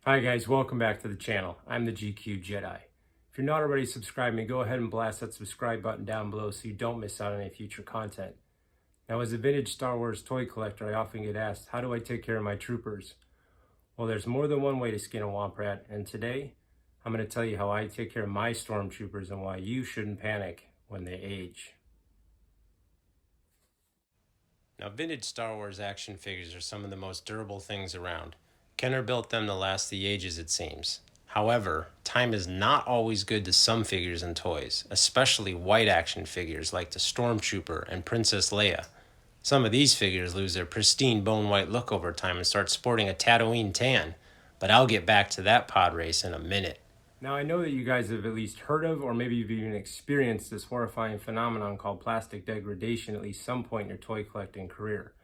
Hi guys, welcome back to the channel. I'm the GQ Jedi. If you're not already subscribed, go ahead and blast that subscribe button down below so you don't miss out on any future content. Now, as a vintage Star Wars toy collector, I often get asked, how do I take care of my troopers? Well, there's more than one way to skin a womp rat, and today I'm going to tell you how I take care of my stormtroopers and why you shouldn't panic when they age. Now, vintage Star Wars action figures are some of the most durable things around. Kenner built them to last the ages, it seems. However, time is not always good to some figures and toys, especially white action figures like the Stormtrooper and Princess Leia. Some of these figures lose their pristine bone white look over time and start sporting a Tatooine tan, but I'll get back to that pod race in a minute. Now, I know that you guys have at least heard of, or maybe you've even experienced this horrifying phenomenon called plastic degradation at least some point in your toy collecting career.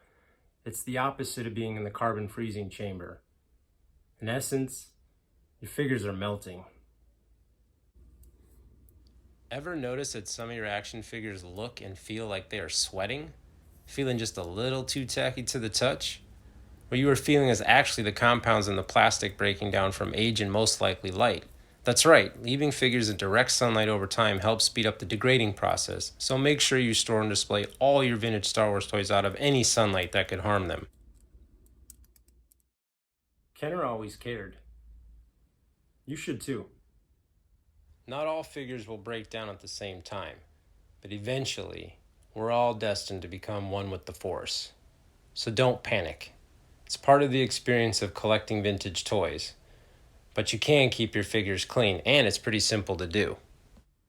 It's the opposite of being in the carbon freezing chamber. In essence, your figures are melting. Ever notice that some of your action figures look and feel like they are sweating? Feeling just a little too tacky to the touch? What you are feeling is actually the compounds in the plastic breaking down from age and most likely light. That's right, leaving figures in direct sunlight over time helps speed up the degrading process, so make sure you store and display all your vintage Star Wars toys out of any sunlight that could harm them. Kenner always cared. You should too. Not all figures will break down at the same time, but eventually, we're all destined to become one with the Force. So don't panic. It's part of the experience of collecting vintage toys. But you can keep your figures clean, and it's pretty simple to do.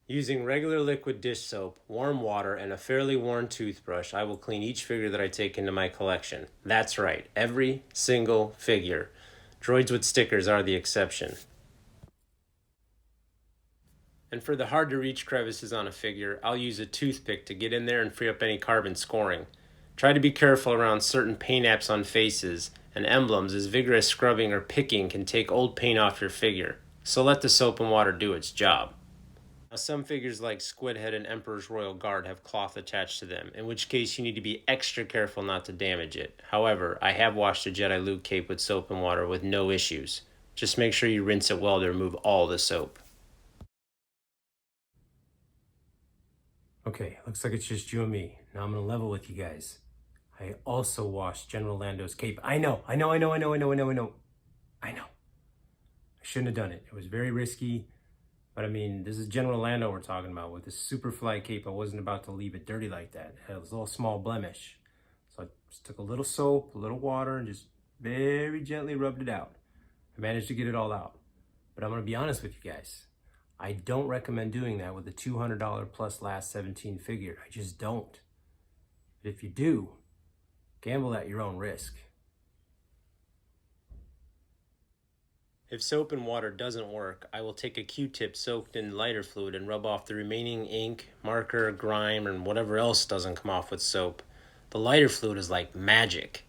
Using regular liquid dish soap, warm water, and a fairly worn toothbrush, I will clean each figure that I take into my collection. That's right, every single figure. Droids with stickers are the exception. And for the hard-to-reach crevices on a figure, I'll use a toothpick to get in there and free up any carbon scoring. Try to be careful around certain paint apps on faces and emblems, as vigorous scrubbing or picking can take old paint off your figure, so let the soap and water do its job. Now, some figures like Squidhead and Emperor's Royal Guard have cloth attached to them, in which case you need to be extra careful not to damage it. However, I have washed a Jedi Luke cape with soap and water with no issues. Just make sure you rinse it well to remove all the soap. Okay, looks like it's just you and me. Now I'm gonna level with you guys. I also washed General Lando's cape. I know. I shouldn't have done it. It was very risky. But I mean, this is General Lando we're talking about. With this Superfly cape, I wasn't about to leave it dirty like that. It had a little small blemish. So I just took a little soap, a little water, and just very gently rubbed it out. I managed to get it all out. But I'm gonna be honest with you guys. I don't recommend doing that with a $200 plus last 17 figure. I just don't. But if you do, gamble at your own risk. If soap and water doesn't work, I will take a Q-tip soaked in lighter fluid and rub off the remaining ink, marker, grime, and whatever else doesn't come off with soap. The lighter fluid is like magic.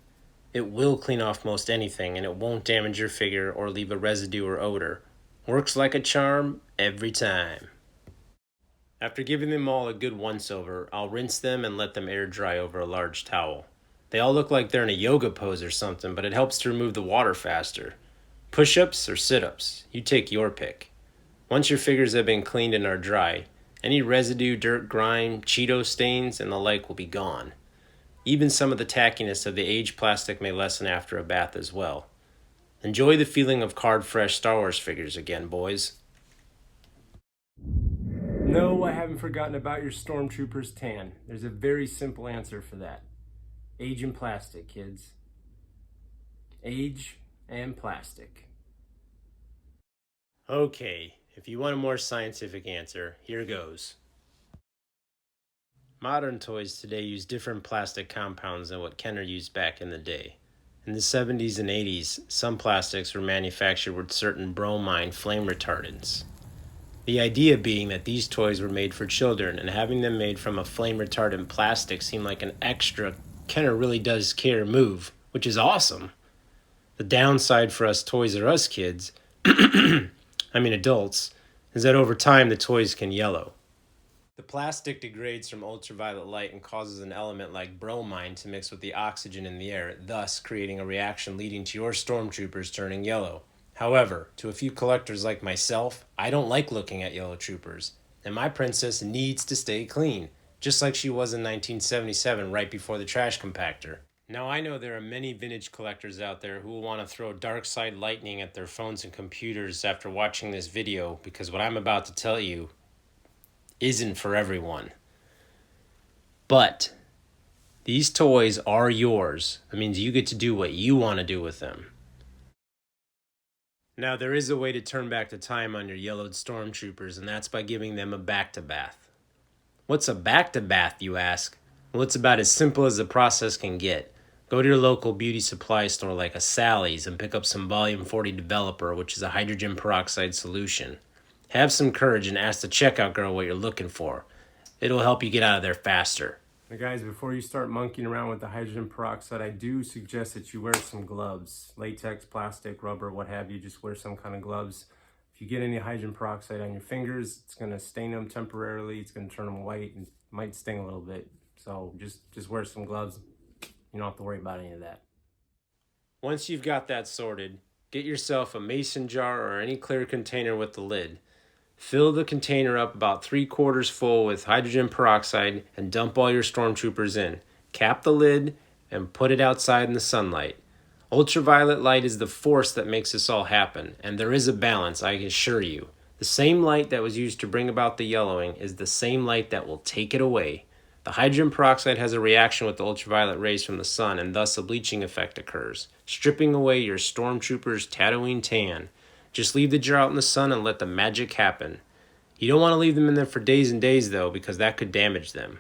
It will clean off most anything, and it won't damage your figure or leave a residue or odor. Works like a charm every time. After giving them all a good once-over, I'll rinse them and let them air dry over a large towel. They all look like they're in a yoga pose or something, but it helps to remove the water faster. Push-ups or sit-ups, you take your pick. Once your figures have been cleaned and are dry, any residue, dirt, grime, Cheeto stains, and the like will be gone. Even some of the tackiness of the aged plastic may lessen after a bath as well. Enjoy the feeling of card-fresh Star Wars figures again, boys. No, I haven't forgotten about your Stormtroopers tan. There's a very simple answer for that. Age and plastic, kids. Age and plastic. Okay, if you want a more scientific answer, here goes. Modern toys today use different plastic compounds than what Kenner used back in the day. In the 70s and 80s, some plastics were manufactured with certain bromine flame retardants. The idea being that these toys were made for children, and having them made from a flame retardant plastic seemed like an extra Kenner really does care move, which is awesome. The downside for us Toys R Us kids, adults, is that over time the toys can yellow. The plastic degrades from ultraviolet light and causes an element like bromine to mix with the oxygen in the air, thus creating a reaction leading to your stormtroopers turning yellow. However, to a few collectors like myself, I don't like looking at yellow troopers, and my princess needs to stay clean, just like she was in 1977 right before the trash compactor. Now I know there are many vintage collectors out there who will want to throw dark side lightning at their phones and computers after watching this video, because what I'm about to tell you isn't for everyone. But these toys are yours. That means you get to do what you want to do with them. Now, there is a way to turn back the time on your yellowed stormtroopers, and that's by giving them a back-to-bath. What's a back-to-bath, you ask? Well, it's about as simple as the process can get. Go to your local beauty supply store like a Sally's and pick up some Volume 40 Developer, which is a hydrogen peroxide solution. Have some courage and ask the checkout girl what you're looking for. It'll help you get out of there faster. Now guys, before you start monkeying around with the hydrogen peroxide, I do suggest that you wear some gloves. Latex, plastic, rubber, what have you, just wear some kind of gloves. If you get any hydrogen peroxide on your fingers, it's gonna stain them temporarily, it's gonna turn them white, and might sting a little bit. So just wear some gloves. You don't have to worry about any of that. Once you've got that sorted, get yourself a mason jar or any clear container with the lid. Fill the container up about 3/4 full with hydrogen peroxide and dump all your stormtroopers in. Cap the lid and put it outside in the sunlight. Ultraviolet light is the force that makes this all happen, and there is a balance, I assure you. The same light that was used to bring about the yellowing is the same light that will take it away. The hydrogen peroxide has a reaction with the ultraviolet rays from the sun, and thus a bleaching effect occurs, stripping away your stormtrooper's Tatooine tan. Just leave the jar out in the sun and let the magic happen. You don't want to leave them in there for days and days though, because that could damage them.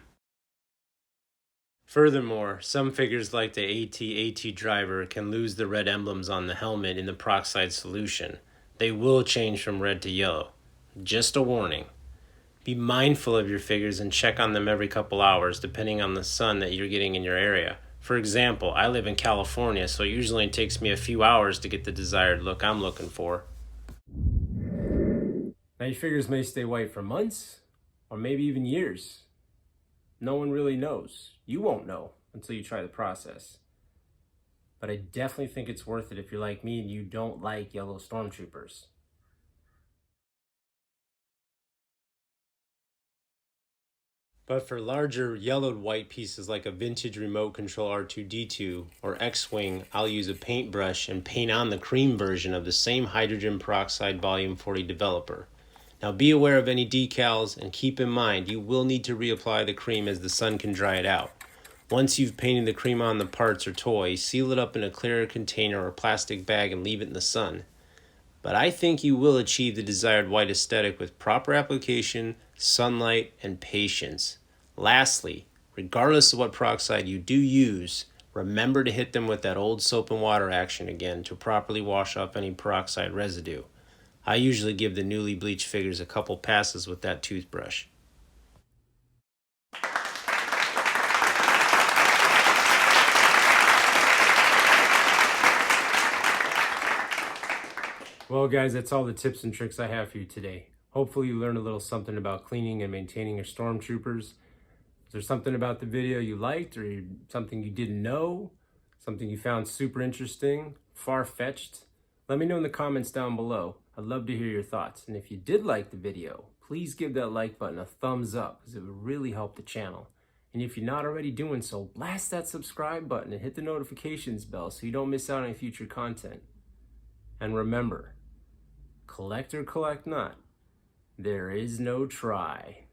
Furthermore, some figures like the AT-AT driver can lose the red emblems on the helmet in the peroxide solution. They will change from red to yellow. Just a warning. Be mindful of your figures and check on them every couple hours depending on the sun that you're getting in your area. For example, I live in California, so it usually takes me a few hours to get the desired look I'm looking for. Now your figures may stay white for months, or maybe even years. No one really knows. You won't know until you try the process. But I definitely think it's worth it if you're like me and you don't like yellow stormtroopers. But for larger yellowed white pieces like a vintage remote control R2-D2 or X-Wing, I'll use a paintbrush and paint on the cream version of the same hydrogen peroxide Volume 40 Developer. Now be aware of any decals and keep in mind you will need to reapply the cream as the sun can dry it out. Once you've painted the cream on the parts or toy, seal it up in a clear container or plastic bag and leave it in the sun. But I think you will achieve the desired white aesthetic with proper application, sunlight, and patience. Lastly, regardless of what peroxide you do use, remember to hit them with that old soap and water action again to properly wash off any peroxide residue. I usually give the newly bleached figures a couple passes with that toothbrush. Well guys, that's all the tips and tricks I have for you today. Hopefully you learned a little something about cleaning and maintaining your stormtroopers. Is there something about the video you liked, or something you didn't know? Something you found super interesting, far-fetched? Let me know in the comments down below. I'd love to hear your thoughts. And if you did like the video, please give that like button a thumbs up, because it would really help the channel. And if you're not already doing so, blast that subscribe button and hit the notifications bell so you don't miss out on future content. And remember, collect or collect not, there is no try.